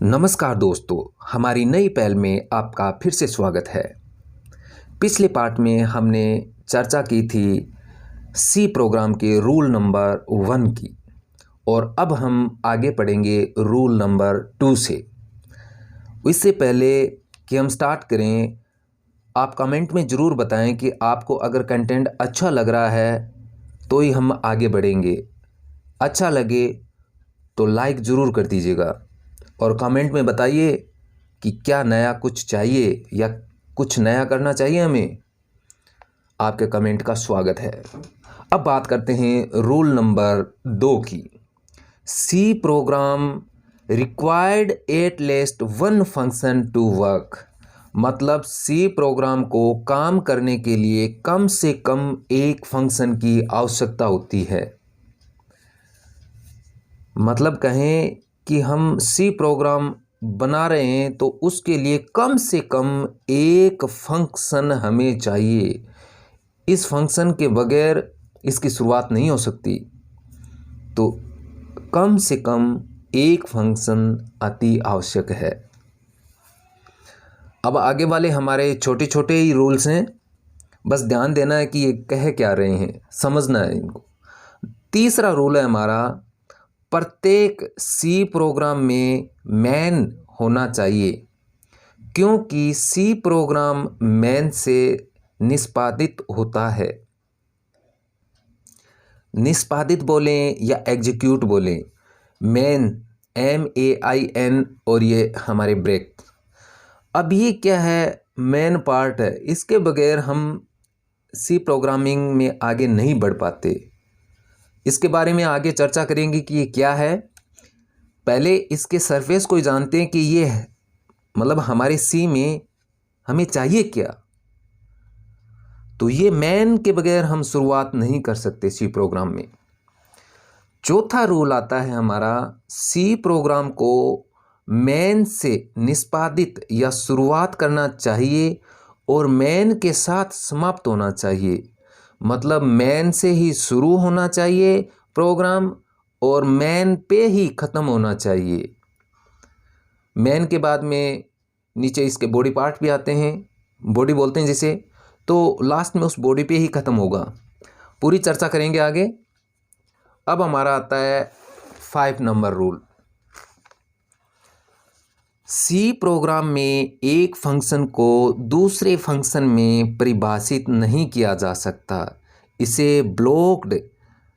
नमस्कार दोस्तों, हमारी नई पहल में आपका फिर से स्वागत है। पिछले पार्ट में हमने चर्चा की थी सी प्रोग्राम के रूल नंबर 1 की और अब हम आगे पढ़ेंगे रूल नंबर 2 से। इससे पहले कि हम स्टार्ट करें, आप कमेंट में ज़रूर बताएं कि आपको अगर कंटेंट अच्छा लग रहा है तो ही हम आगे बढ़ेंगे। अच्छा लगे तो लाइक ज़रूर कर दीजिएगा और कमेंट में बताइए कि क्या नया कुछ चाहिए या कुछ नया करना चाहिए हमें। आपके कमेंट का स्वागत है। अब बात करते हैं रूल नंबर 2 की। C program required at least one function to work. मतलब सी प्रोग्राम को काम करने के लिए कम से कम एक फंक्शन की आवश्यकता होती है। मतलब कहें कि हम सी प्रोग्राम बना रहे हैं तो उसके लिए कम से कम एक फंक्शन हमें चाहिए। इस फंक्शन के बगैर इसकी शुरुआत नहीं हो सकती। तो कम से कम एक फंक्शन अति आवश्यक है। अब आगे वाले हमारे छोटे छोटे ही रूल्स हैं, बस ध्यान देना है कि ये कह क्या रहे हैं, समझना है इनको। तीसरा रूल है हमारा, प्रत्येक सी प्रोग्राम में मैन होना चाहिए, क्योंकि सी प्रोग्राम मैन से निष्पादित होता है। निष्पादित बोलें या एग्जीक्यूट बोलें, मैन MAIN और ये हमारे ब्रेक। अब ये क्या है, मैन पार्ट है, इसके बगैर हम सी प्रोग्रामिंग में आगे नहीं बढ़ पाते। इसके बारे में आगे चर्चा करेंगे कि ये क्या है। पहले इसके सरफेस को जानते हैं कि ये है, मतलब हमारे सी में हमें चाहिए क्या। तो ये मैन के बगैर हम शुरुआत नहीं कर सकते सी प्रोग्राम में। चौथा रूल आता है हमारा, सी प्रोग्राम को मैन से निष्पादित या शुरुआत करना चाहिए और मैन के साथ समाप्त होना चाहिए। मतलब मैन से ही शुरू होना चाहिए प्रोग्राम और मैन पे ही ख़त्म होना चाहिए। मैन के बाद में नीचे इसके बॉडी पार्ट भी आते हैं, बॉडी बोलते हैं जिसे, तो लास्ट में उस बॉडी पे ही ख़त्म होगा। पूरी चर्चा करेंगे आगे। अब हमारा आता है 5 नंबर रूल। सी प्रोग्राम में एक फंक्शन को दूसरे फंक्शन में परिभाषित नहीं किया जा सकता। इसे ब्लॉक्ड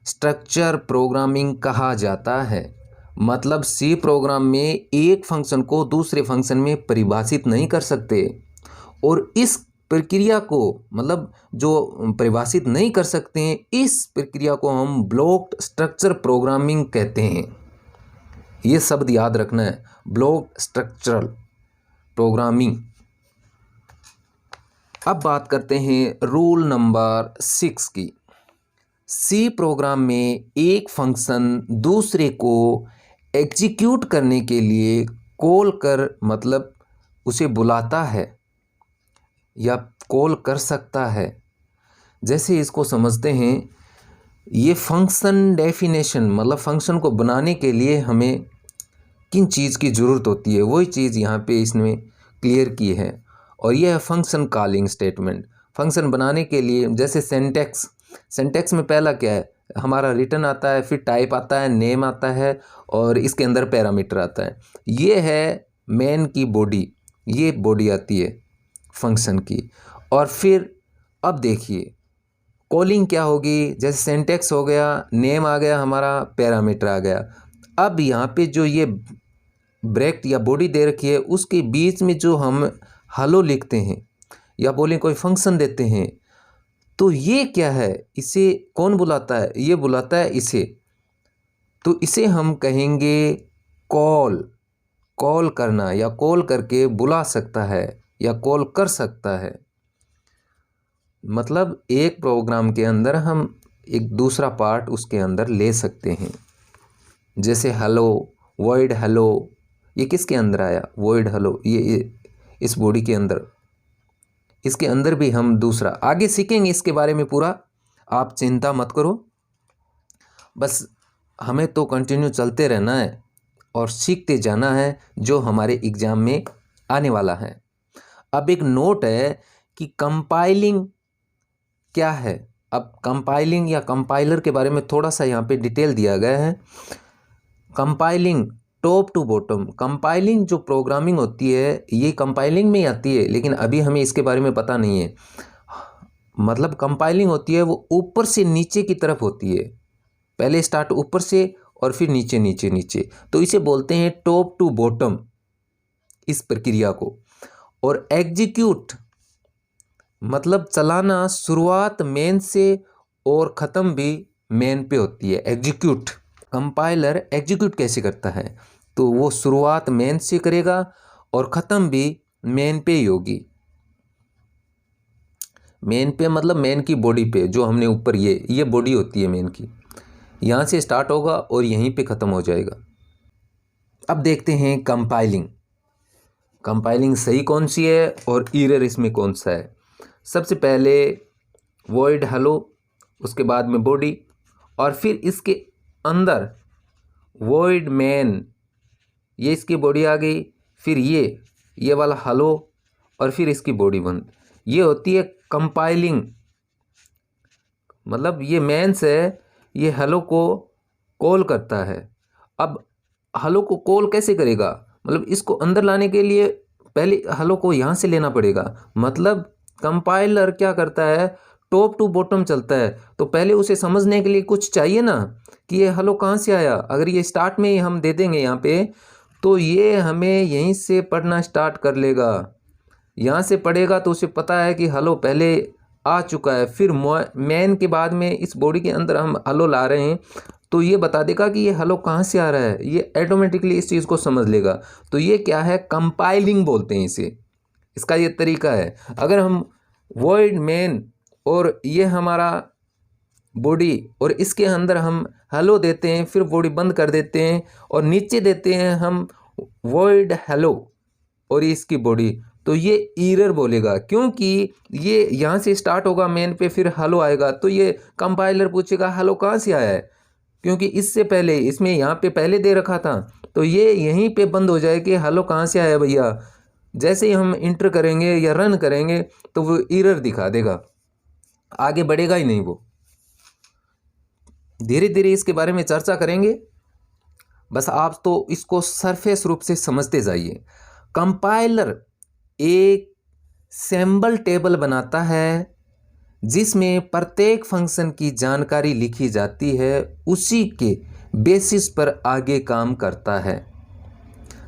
स्ट्रक्चर प्रोग्रामिंग कहा जाता है। मतलब सी प्रोग्राम में एक फंक्शन को दूसरे फंक्शन में परिभाषित नहीं कर सकते और इस प्रक्रिया को, मतलब जो परिभाषित नहीं कर सकते हैं, इस प्रक्रिया को हम ब्लॉक्ड स्ट्रक्चर प्रोग्रामिंग कहते हैं। ये शब्द याद रखना है, ब्लॉक स्ट्रक्चरल प्रोग्रामिंग। अब बात करते हैं रूल नंबर 6 की। सी प्रोग्राम में एक फंक्शन दूसरे को एग्जीक्यूट करने के लिए कॉल कर, मतलब उसे बुलाता है या कॉल कर सकता है। जैसे इसको समझते हैं, ये फंक्शन डेफिनेशन, मतलब फंक्शन को बनाने के लिए हमें किन चीज़ की ज़रूरत होती है, वही चीज़ यहाँ पे इसने क्लियर की है। और यह है फंक्शन कॉलिंग स्टेटमेंट। फंक्शन बनाने के लिए जैसे सेंटेक्स में पहला क्या है, हमारा रिटर्न आता है, फिर टाइप आता है, नेम आता है और इसके अंदर पैरामीटर आता है। ये है मेन की बॉडी, ये बॉडी आती है फंक्शन की। और फिर अब देखिए कॉलिंग क्या होगी, जैसे सेंटेक्स हो गया, नेम आ गया, हमारा पैरामीटर आ गया। अब यहाँ पे जो ये ब्रैकेट या बॉडी दे रखी है, उसके बीच में जो हम हेलो लिखते हैं या बोलें कोई फंक्शन देते हैं, तो ये क्या है, इसे कौन बुलाता है, ये बुलाता है इसे। तो इसे हम कहेंगे कॉल करना, या कॉल करके बुला सकता है या कॉल कर सकता है। मतलब एक प्रोग्राम के अंदर हम एक दूसरा पार्ट उसके अंदर ले सकते हैं। जैसे हेलो, वॉइड हेलो, ये किसके अंदर आया, वॉइड हेलो, ये इस बॉडी के अंदर, इसके अंदर भी हम दूसरा आगे सीखेंगे इसके बारे में पूरा। आप चिंता मत करो, बस हमें तो कंटिन्यू चलते रहना है, और सीखते जाना है जो हमारे एग्ज़ाम में आने वाला है। अब एक नोट है कि कंपाइलिंग क्या है। अब कंपाइलिंग या कंपाइलर के बारे में थोड़ा सा यहाँ पे डिटेल दिया गया है। Compiling top to bottom, compiling जो प्रोग्रामिंग होती है ये कंपाइलिंग में आती है, लेकिन अभी हमें इसके बारे में पता नहीं है। मतलब कंपाइलिंग होती है वो ऊपर से नीचे की तरफ होती है, पहले स्टार्ट ऊपर से और फिर नीचे नीचे नीचे, तो इसे बोलते हैं टॉप टू बॉटम इस प्रक्रिया को। और एग्जीक्यूट मतलब चलाना शुरुआत मेन से और ख़त्म भी मेन पे होती है। एग्जीक्यूट, कंपाइलर एग्जीक्यूट कैसे करता है, तो वो शुरुआत मेन से करेगा और ख़त्म भी मेन पे ही होगी। मेन पे मतलब मेन की बॉडी पे, जो हमने ऊपर ये बॉडी होती है मेन की, यहाँ से स्टार्ट होगा और यहीं पे ख़त्म हो जाएगा। अब देखते हैं कंपाइलिंग, कंपाइलिंग सही कौन सी है और एरर इसमें कौन सा है। सबसे पहले वॉइड हेलो, उसके बाद में बॉडी, और फिर इसके अंदर वॉइड मेन, ये इसकी बॉडी आ गई, फिर ये वाला हेलो और फिर इसकी बॉडी बंद। ये होती है कंपाइलिंग। मतलब ये मेंस है, ये हेलो को कॉल करता है। अब हेलो को कॉल कैसे करेगा, मतलब इसको अंदर लाने के लिए पहले हेलो को यहाँ से लेना पड़ेगा। मतलब कंपाइलर क्या करता है, टॉप टू बॉटम चलता है, तो पहले उसे समझने के लिए कुछ चाहिए ना कि ये हेलो कहाँ से आया। अगर ये स्टार्ट में ही हम दे देंगे यहाँ पे, तो ये हमें यहीं से पढ़ना स्टार्ट कर लेगा। यहाँ से पढ़ेगा तो उसे पता है कि हेलो पहले आ चुका है, फिर मेन के बाद में इस बॉडी के अंदर हम हेलो ला रहे हैं, तो ये बता देगा कि ये हेलो कहाँ से आ रहा है, ये ऑटोमेटिकली इस चीज़ को समझ लेगा। तो ये क्या है, कंपाइलिंग बोलते हैं इसे, इसका ये तरीका है। अगर हम वॉइड मेन और ये हमारा बॉडी और इसके अंदर हम हेलो देते हैं, फिर बॉडी बंद कर देते हैं और नीचे देते हैं हम वॉइड हेलो और इसकी बॉडी, तो ये एरर बोलेगा, क्योंकि ये यहाँ से स्टार्ट होगा मेन पे, फिर हेलो आएगा, तो ये कंपाइलर पूछेगा हेलो कहाँ से आया है, क्योंकि इससे पहले इसमें यहाँ पे पहले दे रखा था, तो ये यहीं पे बंद हो जाए कि हेलो कहाँ से आया भैया। जैसे ही हम इंटर करेंगे या रन करेंगे तो वो एरर दिखा देगा, आगे बढ़ेगा ही नहीं वो। धीरे धीरे इसके बारे में चर्चा करेंगे, बस आप तो इसको सरफेस रूप से समझते जाइए। कंपाइलर एक सैम्बल टेबल बनाता है जिसमें प्रत्येक फंक्शन की जानकारी लिखी जाती है, उसी के बेसिस पर आगे काम करता है।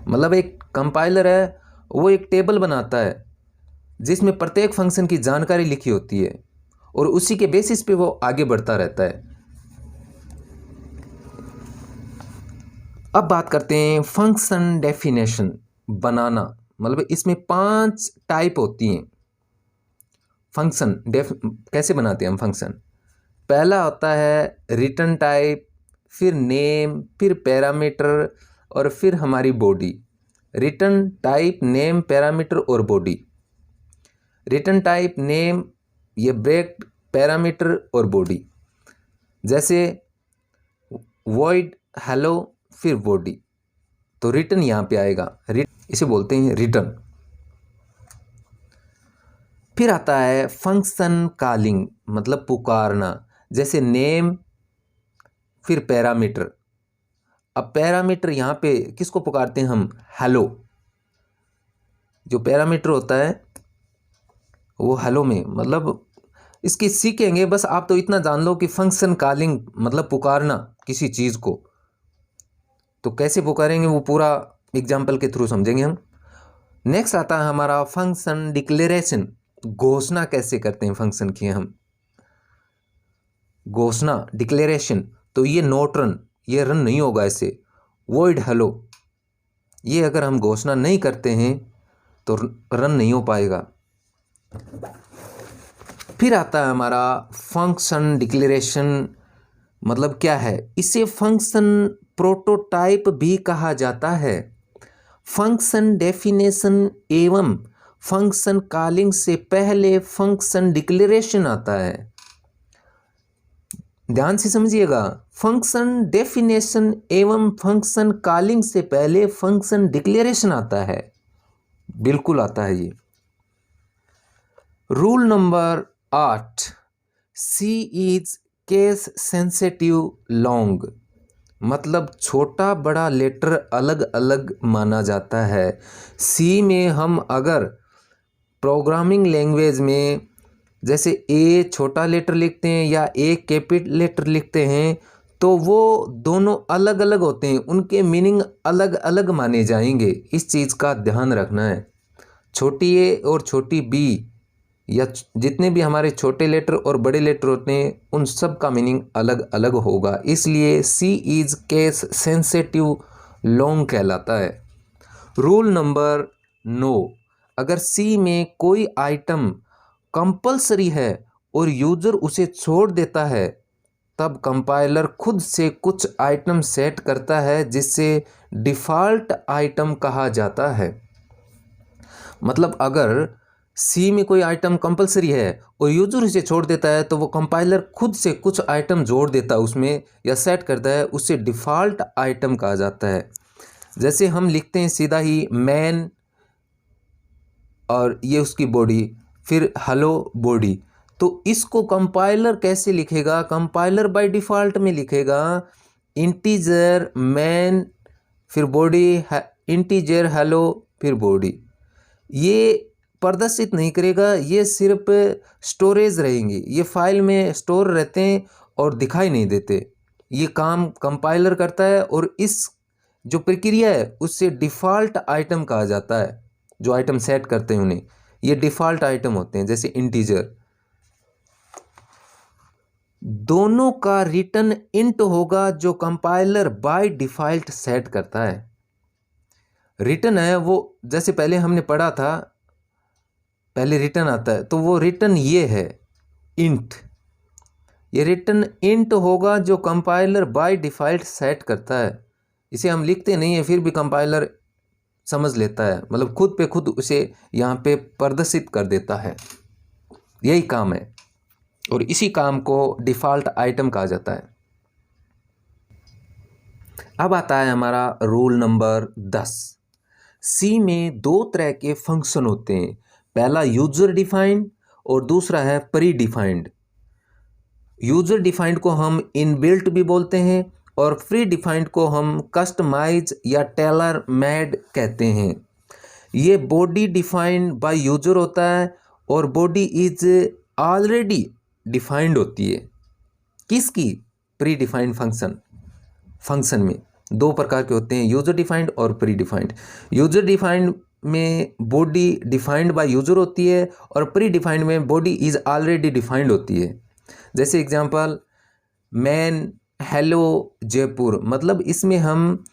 मतलब एक कंपाइलर है वो एक टेबल बनाता है जिसमें प्रत्येक फंक्शन की जानकारी लिखी होती है और उसी के बेसिस पे वो आगे बढ़ता रहता है। अब बात करते हैं फंक्शन डेफिनेशन बनाना, मतलब इसमें 5 टाइप होती हैं। फंक्शन कैसे बनाते हैं हम फंक्शन, पहला होता है रिटर्न टाइप, फिर नेम, फिर पैरामीटर और फिर हमारी body. Return type, name, parameter और बॉडी। रिटर्न टाइप, नेम, ये ब्रेक, पैरामीटर और बॉडी। जैसे वॉइड हेलो फिर बॉडी, तो रिटर्न यहाँ पे आएगा, इसे बोलते हैं रिटर्न। फिर आता है फंक्शन कॉलिंग, मतलब पुकारना, जैसे नेम फिर पैरामीटर। अब पैरामीटर यहाँ पे किसको पुकारते हैं हम, हेलो। जो पैरामीटर होता है वो हेलो में, मतलब इसकी सीखेंगे, बस आप तो इतना जान लो कि फंक्शन कॉलिंग मतलब पुकारना किसी चीज़ को, तो कैसे पुकारेंगे वो पूरा एग्जाम्पल के थ्रू समझेंगे हम। नेक्स्ट आता है हमारा फंक्शन डिक्लेरेशन, घोषणा कैसे करते हैं फंक्शन की हम, घोषणा डिक्लेरेशन। तो ये नोट रन, ये रन नहीं होगा ऐसे। वॉइड हेलो, ये अगर हम घोषणा नहीं करते हैं तो रन नहीं हो पाएगा। फिर आता है हमारा फंक्शन डिक्लेरेशन, मतलब क्या है, इसे फंक्शन प्रोटोटाइप भी कहा जाता है। फंक्शन डेफिनेशन एवं फंक्शन कॉलिंग से पहले फंक्शन डिक्लेरेशन आता है। ध्यान से समझिएगा, फंक्शन डेफिनेशन एवं फंक्शन कॉलिंग से पहले फंक्शन डिक्लेरेशन आता है, बिल्कुल आता है ये। Rule number 8, C is case sensitive long, मतलब छोटा बड़ा लेटर अलग अलग माना जाता है। सी में हम अगर प्रोग्रामिंग लैंग्वेज में जैसे ए छोटा लेटर लिखते हैं या ए कैपिटल लेटर लिखते हैं तो वो दोनों अलग अलग होते हैं, उनके मीनिंग अलग अलग माने जाएंगे। इस चीज़ का ध्यान रखना है। छोटी ए और छोटी बी या जितने भी हमारे छोटे लेटर और बड़े लेटर होते हैं उन सब का मीनिंग अलग अलग होगा, इसलिए सी इज केस सेंसिटिव लॉन्ग कहलाता है। रूल नंबर 9, अगर सी में कोई आइटम कंपलसरी है और यूज़र उसे छोड़ देता है तब कंपाइलर खुद से कुछ आइटम सेट करता है जिससे डिफ़ॉल्ट आइटम कहा जाता है। मतलब अगर सी में कोई आइटम कंपलसरी है और यूज़र उसे छोड़ देता है तो वो कंपाइलर खुद से कुछ आइटम जोड़ देता है उसमें या सेट करता है, उससे डिफ़ॉल्ट आइटम कहा जाता है। जैसे हम लिखते हैं सीधा ही मैन और ये उसकी बॉडी, फिर हेलो बॉडी, तो इसको कंपाइलर कैसे लिखेगा? कंपाइलर बाय डिफ़ॉल्ट में लिखेगा इंटीजर मैन फिर बॉडी इंटीजर हेलो फिर बॉडी। ये प्रदर्शित नहीं करेगा, ये सिर्फ स्टोरेज रहेंगी, ये फाइल में स्टोर रहते हैं और दिखाई नहीं देते। ये काम कंपाइलर करता है और इस जो प्रक्रिया है उससे डिफ़ॉल्ट आइटम कहा जाता है। जो आइटम सेट करते हैं उन्हें ये डिफ़ॉल्ट आइटम होते हैं, जैसे इंटीजर। दोनों का रिटर्न इंट होगा जो कंपाइलर बाय डिफ़ॉल्ट सेट करता है। रिटर्न है वो जैसे पहले हमने पढ़ा था, पहले रिटर्न आता है तो वो रिटर्न ये है इंट। ये रिटर्न इंट होगा जो कंपाइलर बाय डिफ़ॉल्ट सेट करता है। इसे हम लिखते नहीं है फिर भी कंपाइलर समझ लेता है, मतलब खुद पे खुद उसे यहाँ पे प्रदर्शित कर देता है। यही काम है और इसी काम को डिफ़ॉल्ट आइटम कहा जाता है। अब आता है हमारा रूल नंबर 10। सी में दो तरह के फंक्शन होते हैं, पहला यूज़र डिफाइंड और दूसरा है प्री डिफाइंड। यूज़र डिफाइंड को हम इनबिल्ट भी बोलते हैं और प्री डिफाइंड को हम कस्टमाइज या टेलर मेड कहते हैं। ये बॉडी डिफाइंड बाय यूज़र होता है और बॉडी इज ऑलरेडी डिफाइंड होती है। किसकी? प्री डिफाइंड फंक्शन में दो प्रकार के होते हैं, यूज़र डिफाइंड और प्री डिफाइंड। यूज़र डिफाइंड में बॉडी डिफाइंड बाय यूज़र होती है और प्री डिफाइंड में बॉडी इज़ ऑलरेडी डिफाइंड होती है। जैसे एग्जांपल मैन हेलो जयपुर, मतलब इसमें हम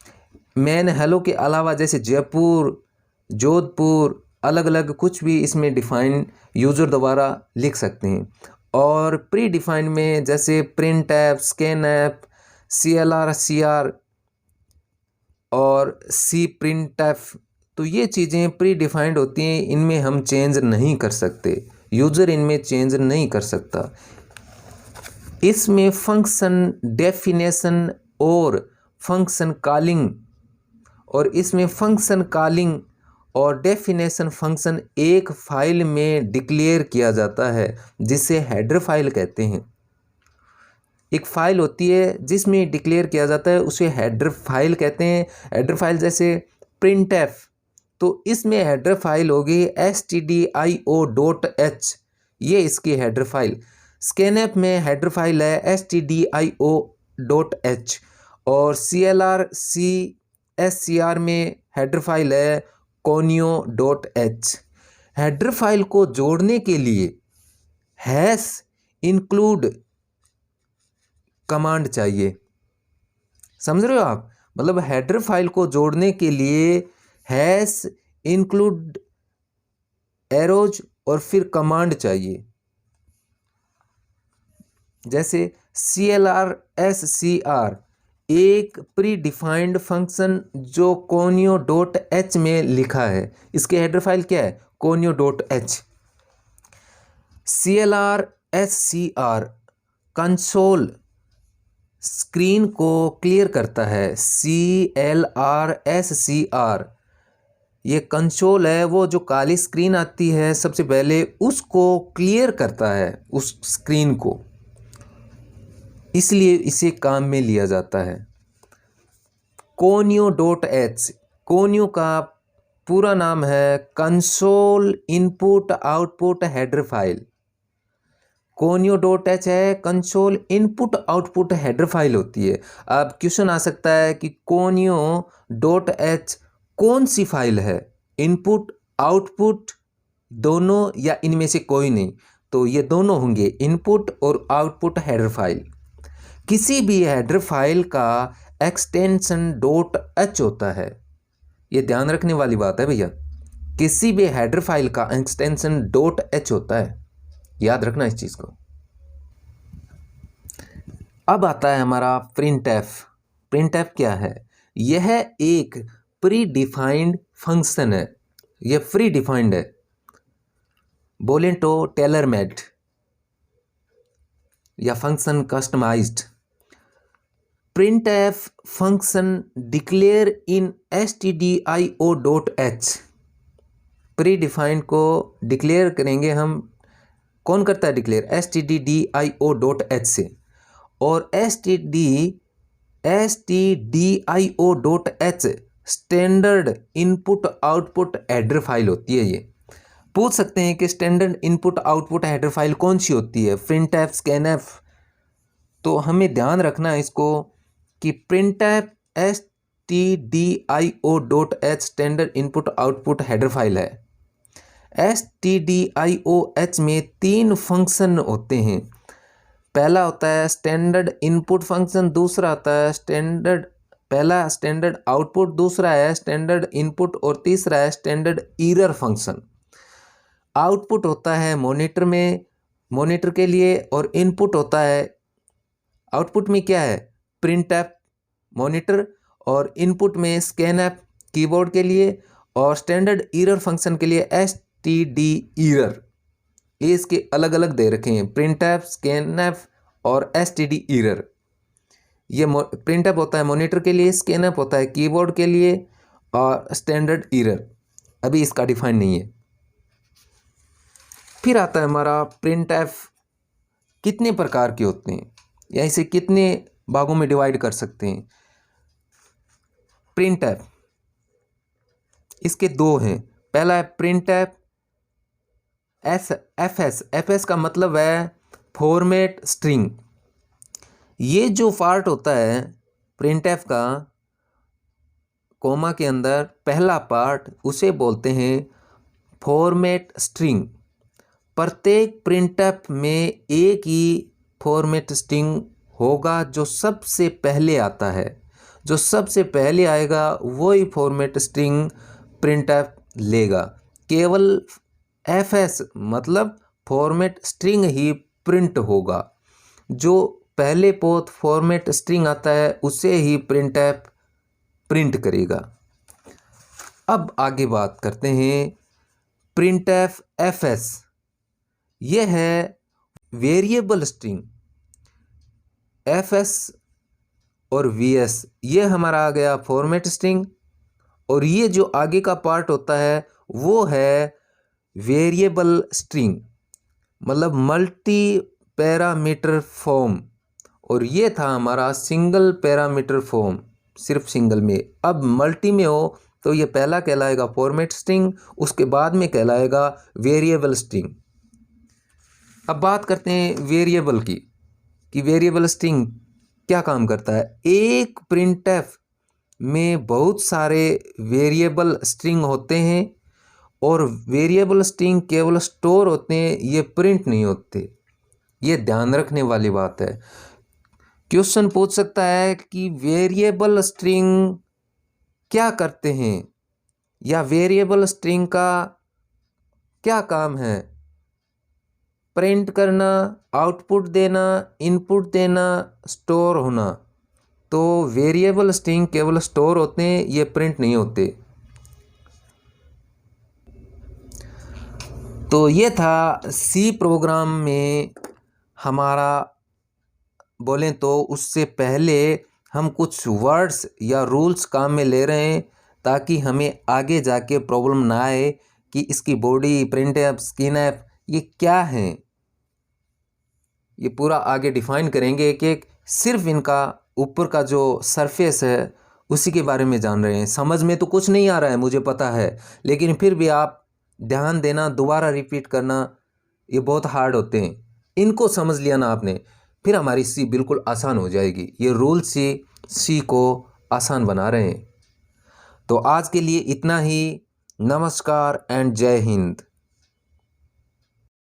मैन हेलो के अलावा जैसे जयपुर जोधपुर अलग अलग कुछ भी इसमें डिफाइन यूज़र द्वारा लिख सकते हैं। और प्री डिफाइंड में जैसे print F, scan app, CLR CR और सी प्रिंट ऐप, तो ये चीज़ें प्री डिफाइंड होती हैं, इनमें हम चेंज नहीं कर सकते, यूज़र इनमें चेंज नहीं कर सकता। इसमें फंक्शन डेफिनेशन और फंक्शन कॉलिंग, और इसमें फंक्शन कॉलिंग और डेफिनेशन फंक्शन एक फाइल में डिक्लेयर किया जाता है जिसे हेडर फाइल कहते हैं। एक फाइल होती है जिसमें डिक्लेयर किया जाता है उसे हेडर फाइल कहते हैं। हेडर फाइल जैसे प्रिंट एफ, तो इसमें हेडर फाइल होगी stdio.h, ये इसकी हेडर फाइल। स्कैनएप में हेडर फाइल है stdio.h और CLR CSCR में हेडर फाइल है conio.h। हेडर फाइल को जोड़ने के लिए हैश इंक्लूड कमांड चाहिए, समझ रहे हो आप? मतलब हेडर फाइल को जोड़ने के लिए हैश इंक्लूड एरोज और फिर कमांड चाहिए। जैसे CLR SCR एक प्री डिफाइंड फंक्शन जो conio.h में लिखा है, इसके हेडर फाइल क्या है? conio.h। CLR SCR console screen को क्लियर करता है, CLRSCR। ये कंसोल है, वो जो काली स्क्रीन आती है सबसे पहले उसको क्लियर करता है, उस स्क्रीन को, इसलिए इसे काम में लिया जाता है। Conio.h, कोनियो का पूरा नाम है console input output header file. Conio.h है, console input output header file होती है। अब क्वेश्चन आ सकता है कि Conio.h कौन सी फाइल है, इनपुट आउटपुट दोनों या इनमें से कोई नहीं? तो ये दोनों होंगे, इनपुट और आउटपुट हेडर फाइल। किसी भी हेडर फाइल का एक्सटेंशन .h होता है, ये ध्यान रखने वाली बात है भैया। किसी भी हेडर फाइल का एक्सटेंशन .h होता है, याद रखना इस चीज़ को। अब आता है हमारा printf। printf क्या है? यह एक प्री डिफाइंड फंक्शन है, यह फ्री डिफाइंड है, बोलें तो टेलर मेड या function customized. printf function declare in stdio.h। Predefined को डिक्लेयर करेंगे हम, कौन करता है डिक्लेयर? stdio.h से। और stdio.h standard input output header file होती है। ये पूछ सकते हैं कि standard input output header file कौन सी होती है, printf, scanf? तो हमें ध्यान रखना है इसको कि printf stdio.h standard input output header file है। stdio.h में 3 फंक्शन होते हैं। पहला होता है स्टैंडर्ड इनपुट फंक्शन, दूसरा होता है पहला स्टैंडर्ड आउटपुट, दूसरा है स्टैंडर्ड इनपुट और तीसरा है स्टैंडर्ड एरर फंक्शन। आउटपुट होता है मॉनिटर में, मॉनिटर के लिए, और इनपुट होता है, आउटपुट में क्या है? printf मॉनिटर, और इनपुट में scanf कीबोर्ड के लिए, और स्टैंडर्ड एरर फंक्शन के लिए stderr। ये इसके अलग अलग दे रखे हैं, printf, scanf और stderr। ये printf होता है मॉनिटर के लिए, scanf होता है कीबोर्ड के लिए, और स्टैंडर्ड एरर अभी इसका डिफाइन नहीं है। फिर आता है हमारा printf कितने प्रकार के होते हैं या इसे कितने भागों में डिवाइड कर सकते हैं। printf इसके 2 हैं। पहला है printf fs का मतलब है फॉर्मेट स्ट्रिंग। ये जो पार्ट होता है printf का, कोमा के अंदर पहला पार्ट, उसे बोलते हैं फॉर्मेट स्ट्रिंग। प्रत्येक printf में एक ही फॉर्मेट स्ट्रिंग होगा जो सबसे पहले आता है, जो सबसे पहले आएगा वही फॉर्मेट स्ट्रिंग printf लेगा। केवल fs मतलब फॉर्मेट स्ट्रिंग ही प्रिंट होगा, जो पहले पोत फॉर्मेट स्ट्रिंग आता है उसे ही printf प्रिंट करेगा। अब आगे बात करते हैं printf fs। यह है वेरिएबल स्ट्रिंग। fs और vs ये हमारा आ गया फॉर्मेट स्ट्रिंग, और ये जो आगे का पार्ट होता है वो है वेरिएबल स्ट्रिंग, मतलब मल्टी पैरामीटर फॉर्म। और ये था हमारा सिंगल पैरामीटर फॉर्म, सिर्फ सिंगल में। अब मल्टी में हो तो ये पहला कहलाएगा फॉर्मेट स्ट्रिंग, उसके बाद में कहलाएगा वेरिएबल स्ट्रिंग। अब बात करते हैं वेरिएबल की, कि वेरिएबल स्ट्रिंग क्या काम करता है। एक printf में बहुत सारे वेरिएबल स्ट्रिंग होते हैं, और वेरिएबल स्ट्रिंग केवल स्टोर होते हैं, ये प्रिंट नहीं होते। ये ध्यान रखने वाली बात है। क्वेश्चन पूछ सकता है कि वेरिएबल स्ट्रिंग क्या करते हैं, या वेरिएबल स्ट्रिंग का क्या काम है? प्रिंट करना, आउटपुट देना, इनपुट देना, स्टोर होना। तो वेरिएबल स्ट्रिंग केवल स्टोर होते हैं, ये प्रिंट नहीं होते। तो ये था सी प्रोग्राम में हमारा बोलें तो उससे पहले हम कुछ वर्ड्स या रूल्स काम में ले रहे हैं ताकि हमें आगे जाके प्रॉब्लम ना आए कि इसकी बॉडी, प्रिंटफ, स्कैनफ ये क्या हैं। ये पूरा आगे डिफाइन करेंगे कि सिर्फ इनका ऊपर का जो सरफेस है उसी के बारे में जान रहे हैं। समझ में तो कुछ नहीं आ रहा है मुझे पता है, लेकिन फिर भी आप ध्यान देना, दोबारा रिपीट करना, ये बहुत हार्ड होते हैं। इनको समझ लिया ना आपने, फिर हमारी सी बिल्कुल आसान हो जाएगी। ये रूल सी को आसान बना रहे हैं। तो आज के लिए इतना ही। नमस्कार एंड जय हिंद।